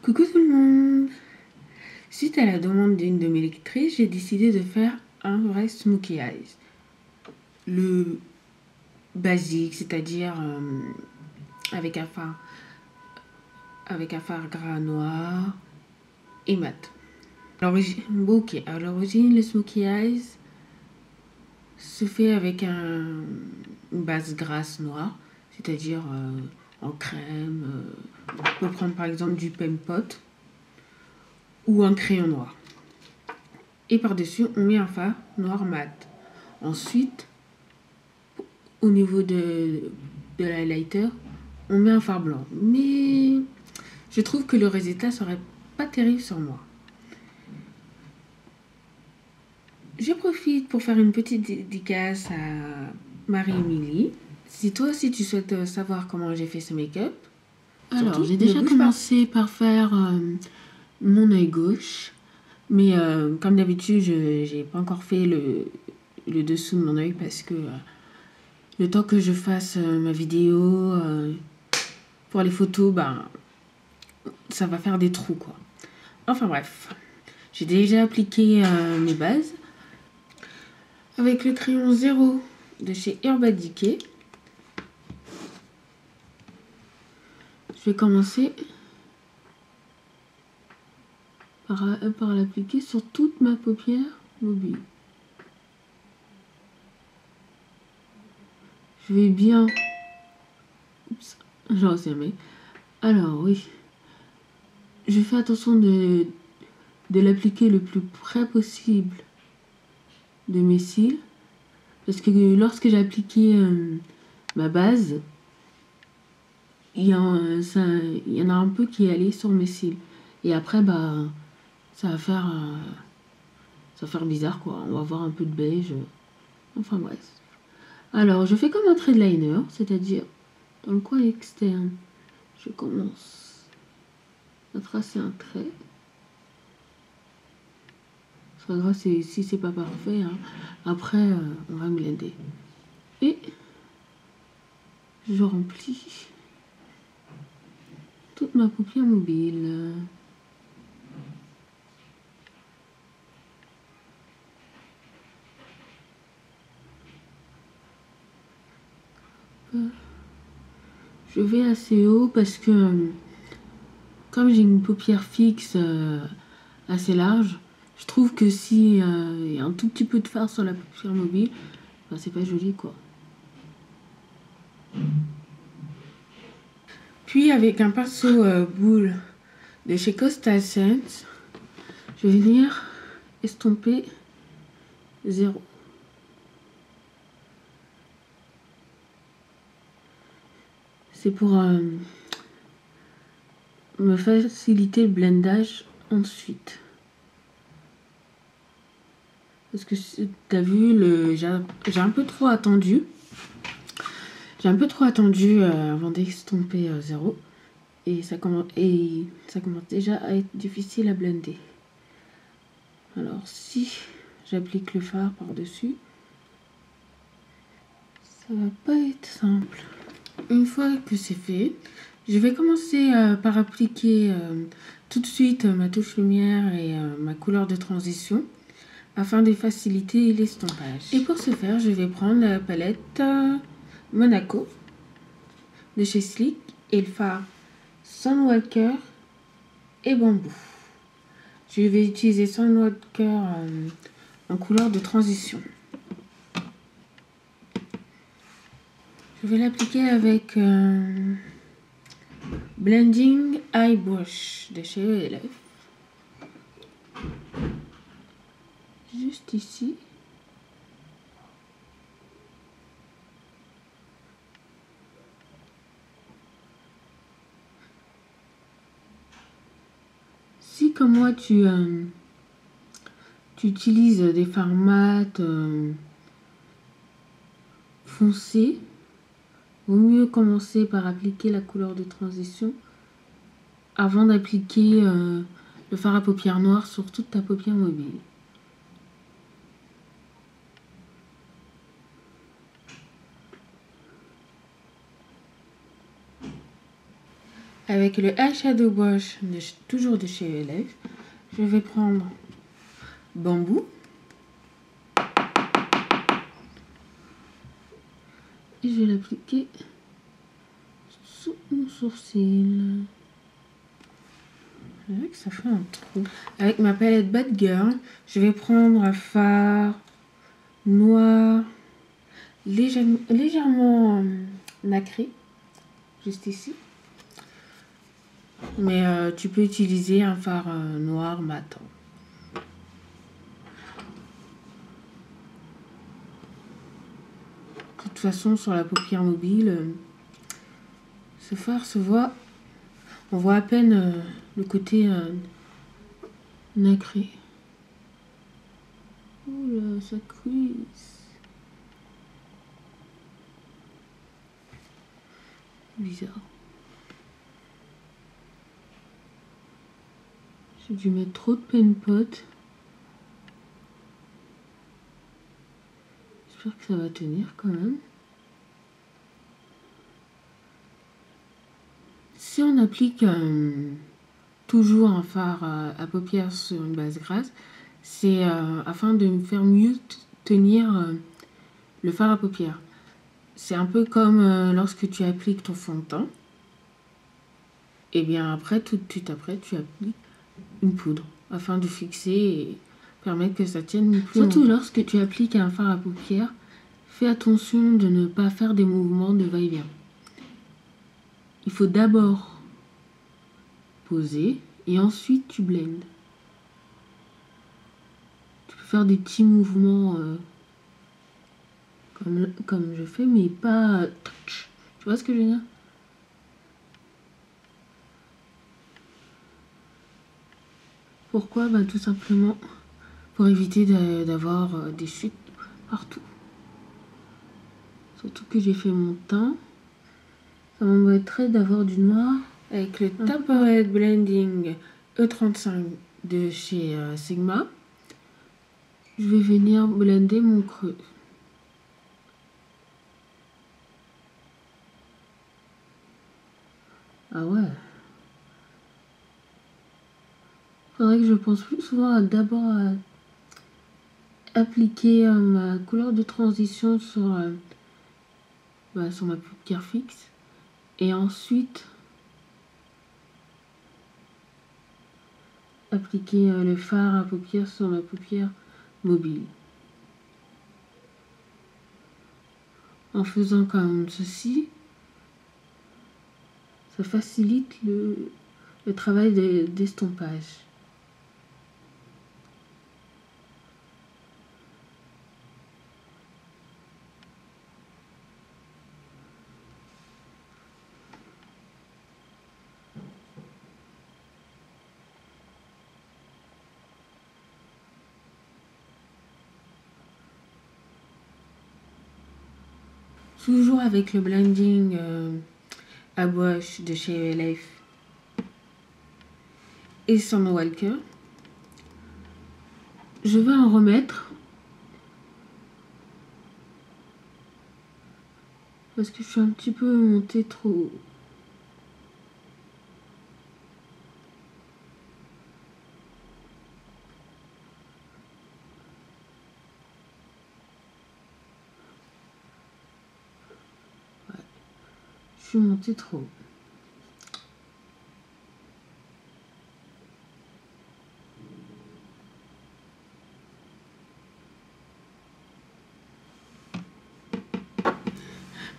Coucou tout le monde! Suite à la demande d'une de mes lectrices, j'ai décidé de faire un vrai smokey eyes. Le basique, c'est-à-dire avec un fard gras noir et mat. À l'origine, le smokey eyes se fait avec une base grasse noire, c'est-à-dire en crème. On peut prendre par exemple du Pen Pot ou un crayon noir. Et par-dessus, on met un fard noir mat. Ensuite, au niveau de l'highlighter, on met un fard blanc. Mais je trouve que le résultat serait pas terrible sur moi. Je profite pour faire une petite dédicace à Marie-Émilie. Si toi aussi tu souhaites savoir comment j'ai fait ce make-up, alors j'ai déjà commencé par faire mon œil gauche. Mais comme d'habitude, je n'ai pas encore fait le dessous de mon œil parce que le temps que je fasse ma vidéo pour les photos, ça va faire des trous quoi. Enfin bref, j'ai déjà appliqué mes bases avec le crayon 0 de chez Urban Decay. Je vais commencer par l'appliquer sur toute ma paupière mobile. Je vais bien... Oups, j'en sais mais... Alors oui, je fais attention de l'appliquer le plus près possible de mes cils. Parce que lorsque j'ai appliqué ma base, il y en a un peu qui est allé sur mes cils. Et après, ça va faire bizarre quoi. On va avoir un peu de beige. Enfin bref. Alors, je fais comme un trait de liner, c'est-à-dire dans le coin externe, je commence à tracer un trait. C'est pas grave si c'est pas parfait, hein. Après, on va blender. Et je remplis toute ma paupière mobile. Je vais assez haut parce que comme j'ai une paupière fixe assez large, je trouve que si y a un tout petit peu de fard sur la paupière mobile, c'est pas joli quoi. Puis avec un pinceau boule de chez Costa Sands, je vais venir estomper 0. C'est pour me faciliter le blendage ensuite. Parce que t'as vu, j'ai un peu trop attendu. Avant d'estomper 0. Et ça commence déjà à être difficile à blender. Alors si j'applique le fard par-dessus, ça va pas être simple. Une fois que c'est fait, je vais commencer par appliquer tout de suite ma touche lumière et ma couleur de transition afin de faciliter l'estompage. Et pour ce faire, je vais prendre la palette Monaco de chez Sleek et le fard Sandwalker et Bambou. Je vais utiliser Sandwalker en couleur de transition. Je vais l'appliquer avec Blending Eye Brush de chez ELF. Juste ici. Si comme moi tu utilises des fards mat foncés, vaut mieux commencer par appliquer la couleur de transition avant d'appliquer le fard à paupières noires sur toute ta paupière mobile. Avec le eyeshadow brush, toujours de chez Elef, je vais prendre bambou. Et je vais l'appliquer sous mon sourcil. Je dirais que ça fait un trou. Avec ma palette Bad Girl, je vais prendre un fard noir, légèrement nacré, juste ici. Mais tu peux utiliser un fard noir mat. De toute façon, sur la paupière mobile, ce fard se voit. On voit à peine le côté nacré. Oula, ça cuisse. Bizarre. J'ai dû mettre trop de pen pot. J'espère que ça va tenir quand même. Si on applique toujours un fard à paupières sur une base grasse, c'est afin de me faire mieux tenir le fard à paupières. C'est un peu comme lorsque tu appliques ton fond de teint. Et bien après, tout de suite après, tu appliques une poudre afin de fixer et permettre que ça tienne plus longtemps. Surtout lorsque tu appliques un fard à paupières, fais attention de ne pas faire des mouvements de va-et-vient. Il faut d'abord poser et ensuite tu blendes. Tu peux faire des petits mouvements comme je fais, mais pas touch. Tu vois ce que je veux dire? Pourquoi? Bah, tout simplement pour éviter d'avoir des chutes partout. Surtout que j'ai fait mon teint. Ça m'embêterait d'avoir du noir avec le Tapered Blending E35 de chez Sigma. Je vais venir blender mon creux. Ah ouais. Faudrait que je pense plus souvent d'abord à appliquer ma couleur de transition sur ma paupière fixe. Et ensuite appliquer le fard à paupières sur ma paupière mobile. En faisant comme ceci, ça facilite le travail d'estompage. Toujours avec le blending à brush de chez Life et Summer Walker. Je vais en remettre parce que je suis un petit peu montée trop. Ouais. Je suis montée trop.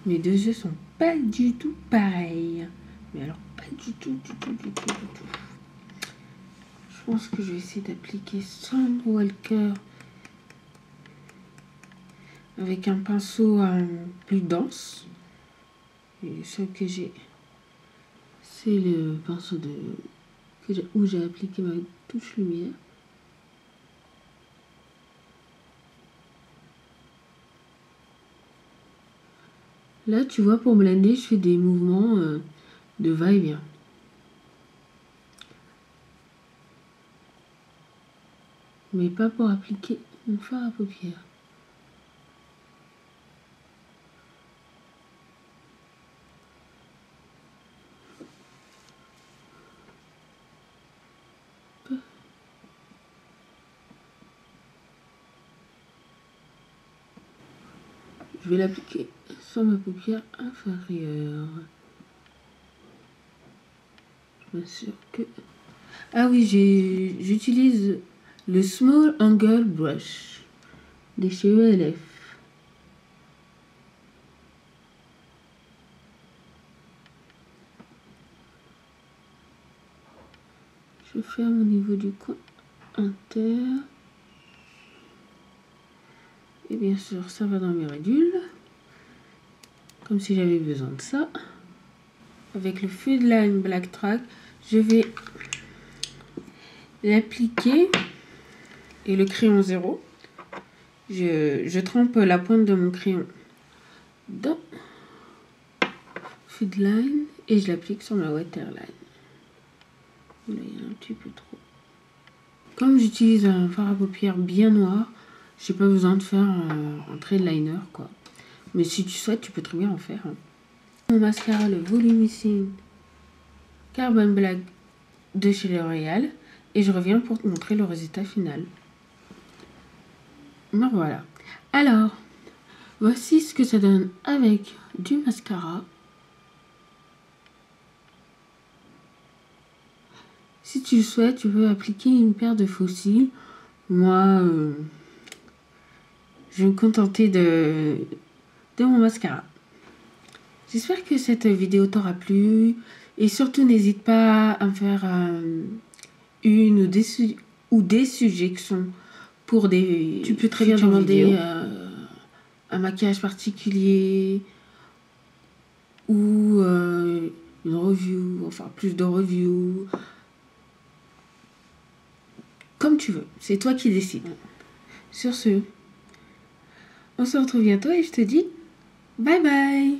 Mes deux yeux sont pas du tout pareils. Mais alors pas du tout. Je pense que je vais essayer d'appliquer Summer Walker avec un pinceau plus dense. Et celui que j'ai, c'est le pinceau où j'ai appliqué ma touche lumière. Là, tu vois, pour blender, je fais des mouvements de va-et-vient. Mais pas pour appliquer mon fard à paupières. Je vais l'appliquer sur ma paupière inférieure. Je m'assure que... Ah oui, j'utilise le Small Angle Brush de chez ELF. Je ferme au niveau du coin inter. Et bien sûr, ça va dans mes ridules. Comme si j'avais besoin de ça. Avec le Food Line Black Track, je vais l'appliquer. Et le crayon 0, je trempe la pointe de mon crayon dans Food Line et je l'applique sur ma waterline. Là, il y a un petit peu trop. Comme j'utilise un fard à paupières bien noir, j'ai pas besoin de faire un trait de liner, quoi. Mais si tu souhaites, tu peux très bien en faire. Mon mascara, le Volumicing Carbon Black de chez L'Oréal. Et je reviens pour te montrer le résultat final. Ben voilà. Alors, voici ce que ça donne avec du mascara. Si tu le souhaites, tu peux appliquer une paire de faux cils. Moi, je vais me contenter de mon mascara. J'espère que cette vidéo t'aura plu. Et surtout, n'hésite pas à me faire une ou des suggestions pour des... Tu peux très bien demander un maquillage particulier ou une review, enfin plus de reviews. Comme tu veux, c'est toi qui décides. Sur ce, on se retrouve bientôt et je te dis bye bye.